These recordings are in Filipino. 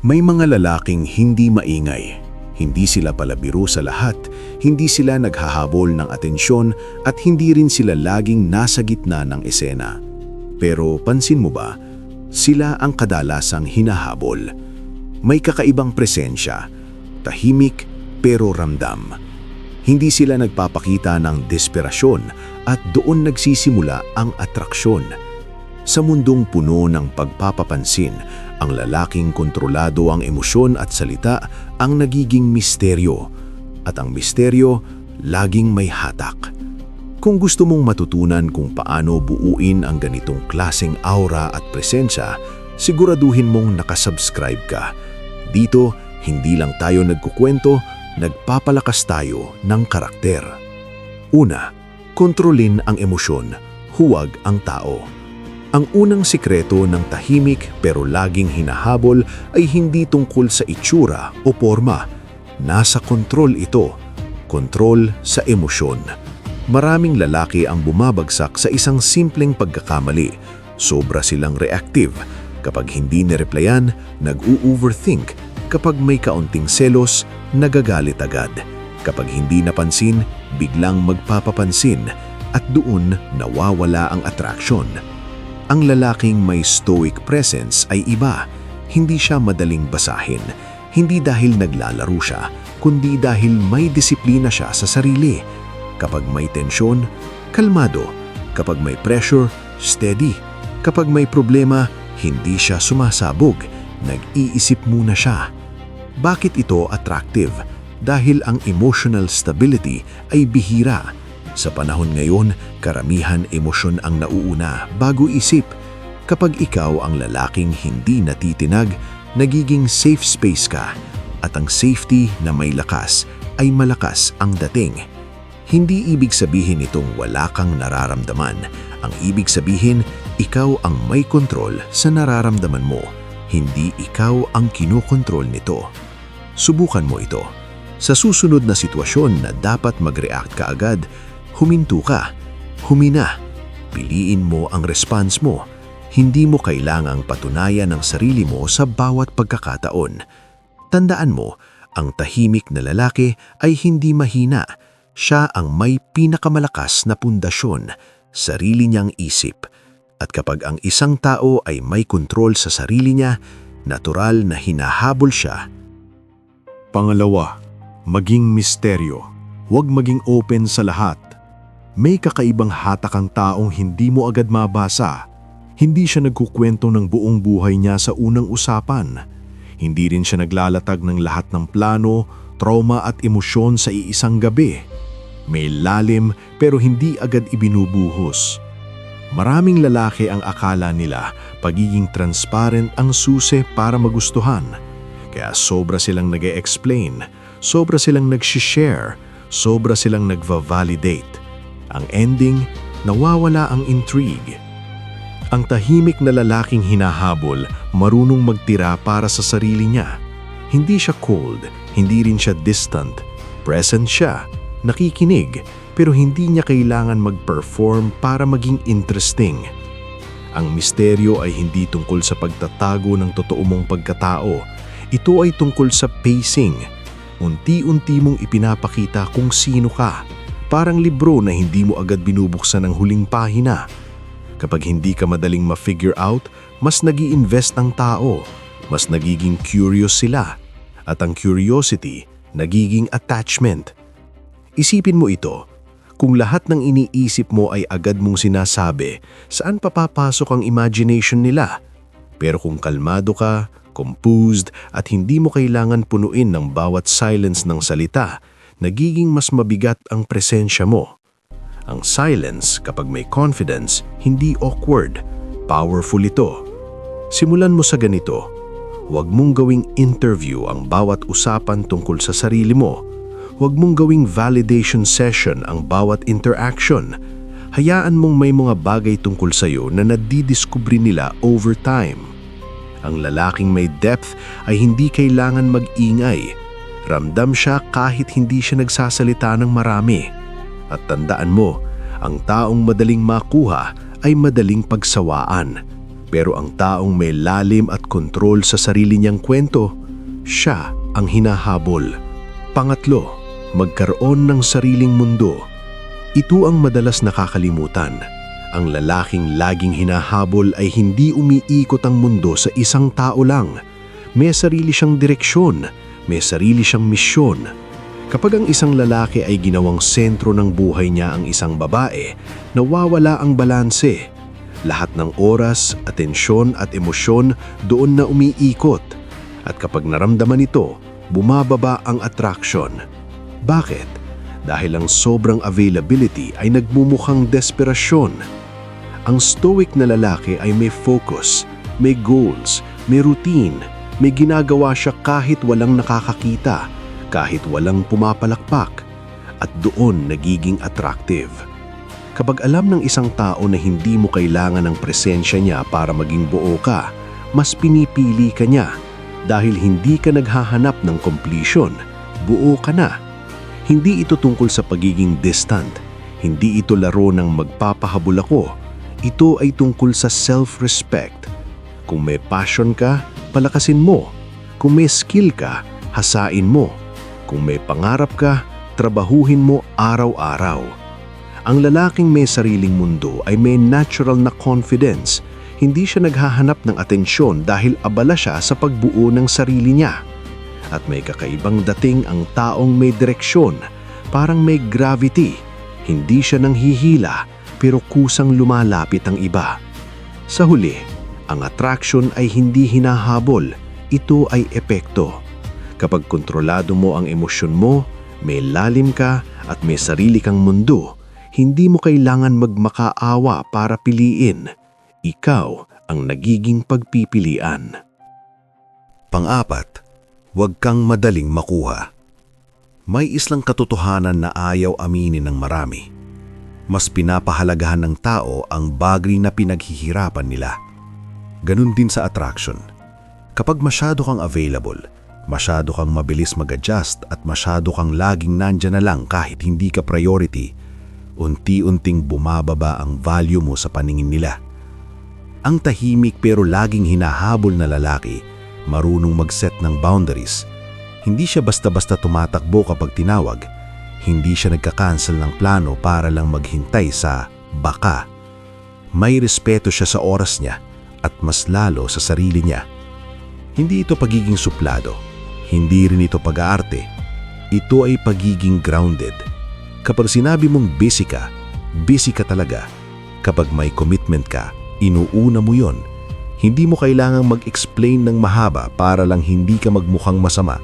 May mga lalaking hindi maingay. Hindi sila palabiro sa lahat, hindi sila naghahabol ng atensyon at hindi rin sila laging nasa gitna ng eksena. Pero pansin mo ba, sila ang kadalasang hinahabol. May kakaibang presensya, tahimik pero ramdam. Hindi sila nagpapakita ng desperasyon at doon nagsisimula ang atraksyon. Sa mundong puno ng pagpapapansin, ang lalaking kontrolado ang emosyon at salita ang nagiging misteryo. At ang misteryo, laging may hatak. Kung gusto mong matutunan kung paano buuin ang ganitong klaseng aura at presensya, siguraduhin mong nakasubscribe ka. Dito, hindi lang tayo nagkukwento, nagpapalakas tayo ng karakter. Una, kontrolin ang emosyon, huwag ang tao. Ang unang sikreto ng tahimik pero laging hinahabol ay hindi tungkol sa itsura o porma. Nasa kontrol ito, kontrol sa emosyon. Maraming lalaki ang bumabagsak sa isang simpleng pagkakamali. Sobra silang reactive. Kapag hindi nireplyan, nag-u-overthink. Kapag may kaunting selos, nagagalit agad. Kapag hindi napansin, biglang magpapapansin. At doon nawawala ang attraction. Ang lalaking may stoic presence ay iba. Hindi siya madaling basahin. Hindi dahil naglalaro siya, kundi dahil may disiplina siya sa sarili. Kapag may tensyon, kalmado. Kapag may pressure, steady. Kapag may problema, hindi siya sumasabog. Nag-iisip muna siya. Bakit ito attractive? Dahil ang emotional stability ay bihira. Sa panahon ngayon, karamihan emosyon ang nauuna bago isip. Kapag ikaw ang lalaking hindi natitinag, nagiging safe space ka. At ang safety na may lakas ay malakas ang dating. Hindi ibig sabihin itong wala kang nararamdaman. Ang ibig sabihin, ikaw ang may kontrol sa nararamdaman mo. Hindi ikaw ang kinokontrol nito. Subukan mo ito. Sa susunod na sitwasyon na dapat mag-react ka agad, huminto ka, humina. Piliin mo ang response mo. Hindi mo kailangang patunayan ang sarili mo sa bawat pagkakataon. Tandaan mo, ang tahimik na lalaki ay hindi mahina. Siya ang may pinakamalakas na pundasyon, sarili niyang isip. At kapag ang isang tao ay may kontrol sa sarili niya, natural na hinahabol siya. Pangalawa, maging misteryo. Huwag maging open sa lahat. May kakaibang hatak ang taong hindi mo agad mabasa. Hindi siya nagkukwento ng buong buhay niya sa unang usapan. Hindi rin siya naglalatag ng lahat ng plano, trauma at emosyon sa iisang gabi. May lalim pero hindi agad ibinubuhos. Maraming lalaki ang akala nila pagiging transparent ang susi para magustuhan. Kaya sobra silang nag-e-explain, sobra silang nag-share, sobra silang nagva-validate. Ang ending, nawawala ang intrigue. Ang tahimik na lalaking hinahabol, marunong magtira para sa sarili niya. Hindi siya cold, hindi rin siya distant. Present siya, nakikinig, pero hindi niya kailangan mag-perform para maging interesting. Ang misteryo ay hindi tungkol sa pagtatago ng totoo mong pagkatao. Ito ay tungkol sa pacing. Unti-unti mong ipinapakita kung sino ka. Parang libro na hindi mo agad binubuksan ng huling pahina. Kapag hindi ka madaling ma-figure out, mas nag-i-invest ang tao. Mas nagiging curious sila. At ang curiosity, nagiging attachment. Isipin mo ito. Kung lahat ng iniisip mo ay agad mong sinasabi, saan papapasok ang imagination nila? Pero kung kalmado ka, composed, at hindi mo kailangan punuin ng bawat silence ng salita, nagiging mas mabigat ang presensya mo. Ang silence, kapag may confidence, hindi awkward. Powerful ito. Simulan mo sa ganito. Huwag mong gawing interview ang bawat usapan tungkol sa sarili mo. Huwag mong gawing validation session ang bawat interaction. Hayaan mong may mga bagay tungkol sa'yo na nadidiskubre nila over time. Ang lalaking may depth ay hindi kailangan mag-ingay. Ramdam siya kahit hindi siya nagsasalita ng marami. At tandaan mo, ang taong madaling makuha ay madaling pagsawaan. Pero ang taong may lalim at kontrol sa sarili niyang kwento, siya ang hinahabol. Pangatlo, magkaroon ng sariling mundo. Ito ang madalas nakakalimutan. Ang lalaking laging hinahabol ay hindi umiikot ang mundo sa isang tao lang. May sarili siyang direksyon, may sarili siyang misyon. Kapag ang isang lalaki ay ginawang sentro ng buhay niya ang isang babae, nawawala ang balanse. Lahat ng oras, atensyon at emosyon doon na umiikot. At kapag naramdaman ito, bumababa ang attraction. Bakit? Dahil ang sobrang availability ay nagmumukhang desperasyon. Ang stoic na lalaki ay may focus, may goals, may routine, may ginagawa siya kahit walang nakakakita, kahit walang pumapalakpak, at doon nagiging attractive. Kapag alam ng isang tao na hindi mo kailangan ng presensya niya para maging buo ka, mas pinipili ka niya dahil hindi ka naghahanap ng completion, buo ka na. Hindi ito tungkol sa pagiging distant, hindi ito laro ng magpapahabol ako. Ito ay tungkol sa self-respect. Kung may passion ka, palakasin mo. Kung may skill ka, hasain mo. Kung may pangarap ka, trabahuhin mo araw-araw. Ang lalaking may sariling mundo ay may natural na confidence. Hindi siya naghahanap ng atensyon dahil abala siya sa pagbuo ng sarili niya. At may kakaibang dating ang taong may direksyon, parang may gravity. Hindi siya nanghihila, pero kusang lumalapit ang iba. Sa huli, ang attraction ay hindi hinahabol, ito ay epekto. Kapag kontrolado mo ang emosyon mo, may lalim ka at may sarili kang mundo, hindi mo kailangan magmakaawa para piliin. Ikaw ang nagiging pagpipilian. Pang-apat, huwag kang madaling makuha. May islang katotohanan na ayaw aminin ng marami. Mas pinapahalagahan ng tao ang bagay na pinaghihirapan nila. Ganun din sa attraction. Kapag masyado kang available, masyado kang mabilis mag-adjust at masyado kang laging nandyan na lang kahit hindi ka priority, unti-unting bumababa ang value mo sa paningin nila. Ang tahimik pero laging hinahabol na lalaki, marunong mag-set ng boundaries. Hindi siya basta-basta tumatakbo kapag tinawag. Hindi siya nagka-cancel ng plano para lang maghintay sa baka. May respeto siya sa oras niya at mas lalo sa sarili niya. Hindi ito pagiging suplado. Hindi rin ito pag-aarte. Ito ay pagiging grounded. Kapag sinabi mong busy ka talaga. Kapag may commitment ka, inuuna mo yon. Hindi mo kailangang mag-explain ng mahaba para lang hindi ka magmukhang masama.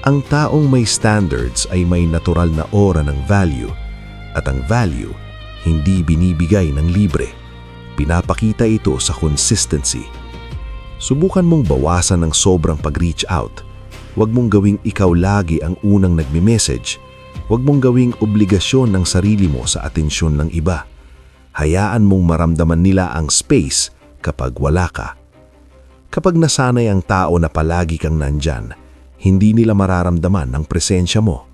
Ang taong may standards ay may natural na aura ng value at ang value hindi binibigay ng libre. Pinapakita ito sa consistency. Subukan mong bawasan ng sobrang pag-reach out. Huwag mong gawing ikaw lagi ang unang nagme-message. Huwag mong gawing obligasyon ng sarili mo sa atensyon ng iba. Hayaan mong maramdaman nila ang space kapag wala ka. Kapag nasanay ang tao na palagi kang nandyan, hindi nila mararamdaman ang presensya mo.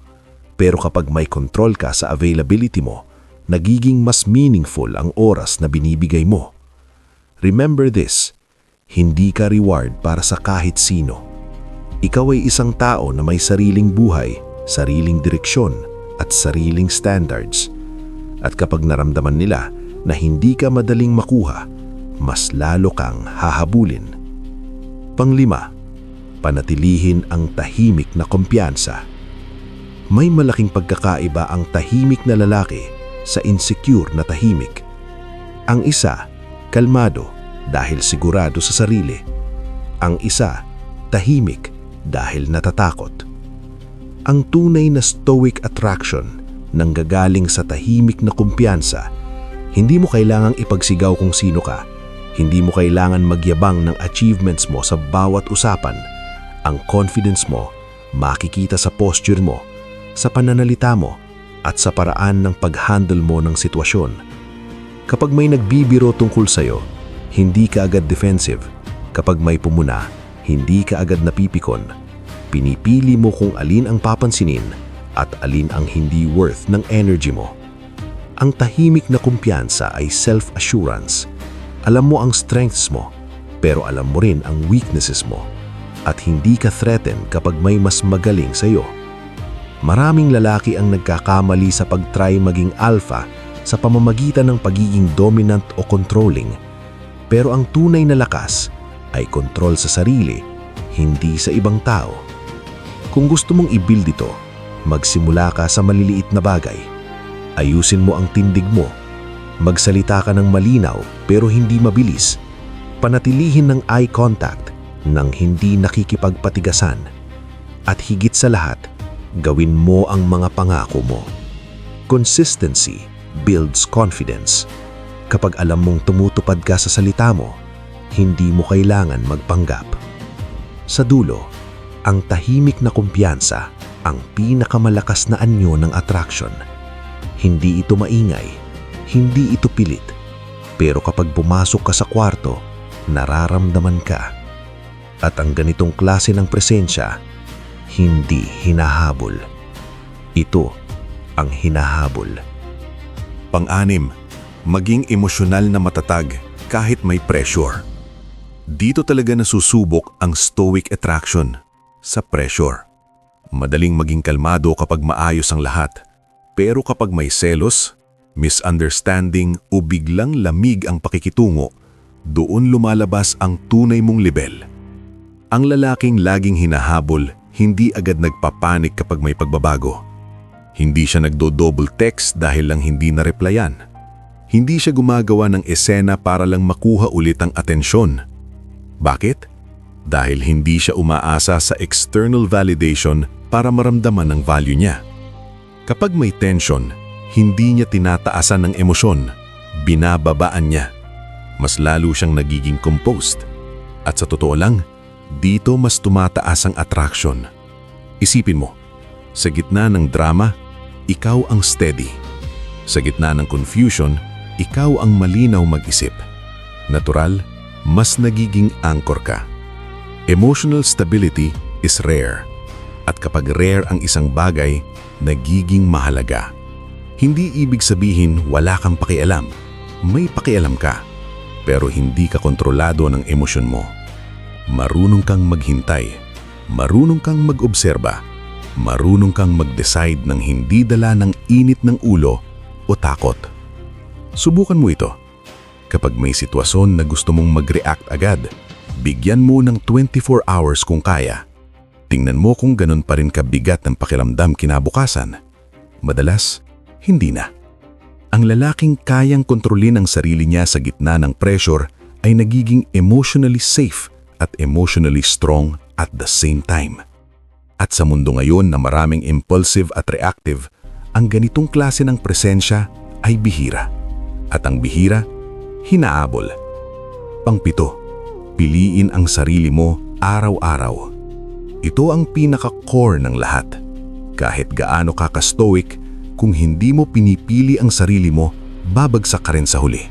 Pero kapag may control ka sa availability mo, nagiging mas meaningful ang oras na binibigay mo. Remember this, hindi ka reward para sa kahit sino. Ikaw ay isang tao na may sariling buhay, sariling direksyon, at sariling standards. At kapag naramdaman nila na hindi ka madaling makuha, mas lalo kang hahabulin. Panglima, panatilihin ang tahimik na kumpiyansa. May malaking pagkakaiba ang tahimik na lalaki sa insecure na tahimik. Ang isa, kalmado dahil sigurado sa sarili. Ang isa, tahimik dahil natatakot. Ang tunay na stoic attraction nanggagaling sa tahimik na kumpiyansa. Hindi mo kailangang ipagsigaw kung sino ka. Hindi mo kailangan magyabang ng achievements mo sa bawat usapan. Ang confidence mo, makikita sa posture mo, sa pananalita mo, at sa paraan ng pag-handle mo ng sitwasyon. Kapag may nagbibiro tungkol sa'yo, hindi ka agad defensive. Kapag may pumuna, hindi ka agad napipikon. Pinipili mo kung alin ang papansinin at alin ang hindi worth ng energy mo. Ang tahimik na kumpiyansa ay self-assurance. Alam mo ang strengths mo, pero alam mo rin ang weaknesses mo. At hindi ka threatened kapag may mas magaling sa'yo. Maraming lalaki ang nagkakamali sa pag-try maging alpha sa pamamagitan ng pagiging dominant o controlling. Pero ang tunay na lakas ay kontrol sa sarili, hindi sa ibang tao. Kung gusto mong i-build ito, magsimula ka sa maliliit na bagay. Ayusin mo ang tindig mo. Magsalita ka ng malinaw pero hindi mabilis. Panatilihin ng eye contact nang hindi nakikipagpatigasan. At higit sa lahat, gawin mo ang mga pangako mo. Consistency builds confidence. Kapag alam mong tumutupad ka sa salita mo, hindi mo kailangan magpanggap. Sa dulo, ang tahimik na kumpiyansa ang pinakamalakas na anyo ng attraction. Hindi ito maingay, hindi ito pilit. Pero kapag pumasok ka sa kwarto, nararamdaman ka. At ang ganitong klase ng presensya, hindi hinahabol. Ito ang hinahabol. Pang-anim, maging emosyonal na matatag kahit may pressure. Dito talaga nasusubok ang stoic attraction, sa pressure. Madaling maging kalmado kapag maayos ang lahat, pero kapag may selos, misunderstanding o biglang lamig ang pakikitungo, doon lumalabas ang tunay mong lebel. Ang lalaking laging hinahabol, hindi agad nagpapanik kapag may pagbabago. Hindi siya nagdo-double text dahil lang hindi na-replyan. Hindi siya gumagawa ng esena para lang makuha ulit ang atensyon. Bakit? Dahil hindi siya umaasa sa external validation para maramdaman ang value niya. Kapag may tension, hindi niya tinataasan ng emosyon, binababaan niya. Mas lalo siyang nagiging composed. At sa totoo lang, dito mas tumataas ang attraction. Isipin mo, sa gitna ng drama, ikaw ang steady. Sa gitna ng confusion, ikaw ang malinaw mag-isip. Natural, mas nagiging anchor ka. Emotional stability is rare. At kapag rare ang isang bagay, nagiging mahalaga. Hindi ibig sabihin wala kang pakialam. May pakialam ka. Pero hindi ka kontrolado ng emosyon mo. Marunong kang maghintay. Marunong kang mag-obserba. Marunong kang mag-decide ng hindi dala ng init ng ulo o takot. Subukan mo ito. Kapag may sitwasyon na gusto mong mag-react agad, bigyan mo ng 24 hours kung kaya. Tingnan mo kung ganun pa rin kabigat ng pakiramdam kinabukasan. Madalas, hindi na. Ang lalaking kayang kontrolin ang sarili niya sa gitna ng pressure ay nagiging emotionally safe at emotionally strong at the same time. At sa mundo ngayon na maraming impulsive at reactive, ang ganitong klase ng presensya ay bihira. At ang bihira, hinaabol. Pang-7, piliin ang sarili mo araw-araw. Ito ang pinaka-core ng lahat. Kahit gaano ka ka-stoic, kung hindi mo pinipili ang sarili mo, babagsak ka rin sa huli.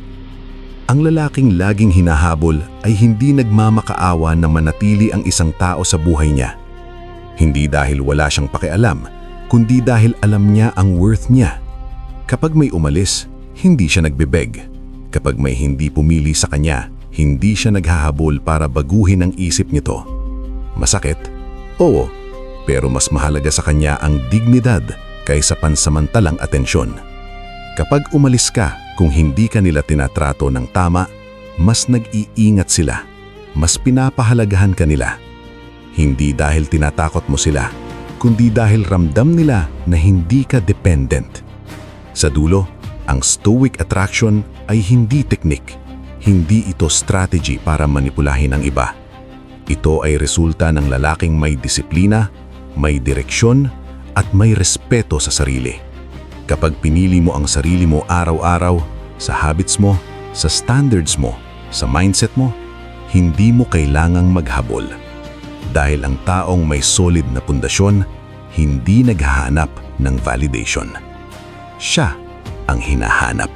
Ang lalaking laging hinahabol ay hindi nagmamakaawa na manatili ang isang tao sa buhay niya. Hindi dahil wala siyang pakialam, kundi dahil alam niya ang worth niya. Kapag may umalis, hindi siya nagbebeg. Kapag may hindi pumili sa kanya, hindi siya naghahabol para baguhin ang isip nito. Masakit? Oo, pero mas mahalaga sa kanya ang dignidad kaysa pansamantalang atensyon. Kapag umalis ka, kung hindi ka nila tinatrato ng tama, mas nag-iingat sila, mas pinapahalagahan ka nila. Hindi dahil tinatakot mo sila, kundi dahil ramdam nila na hindi ka dependent. Sa dulo, ang stoic attraction ay hindi teknik, hindi ito strategy para manipulahin ang iba. Ito ay resulta ng lalaking may disiplina, may direksyon, at may respeto sa sarili. Kapag pinili mo ang sarili mo araw-araw, sa habits mo, sa standards mo, sa mindset mo, hindi mo kailangang maghabol. Dahil ang taong may solid na pundasyon, hindi naghahanap ng validation. Siya ang hinahanap.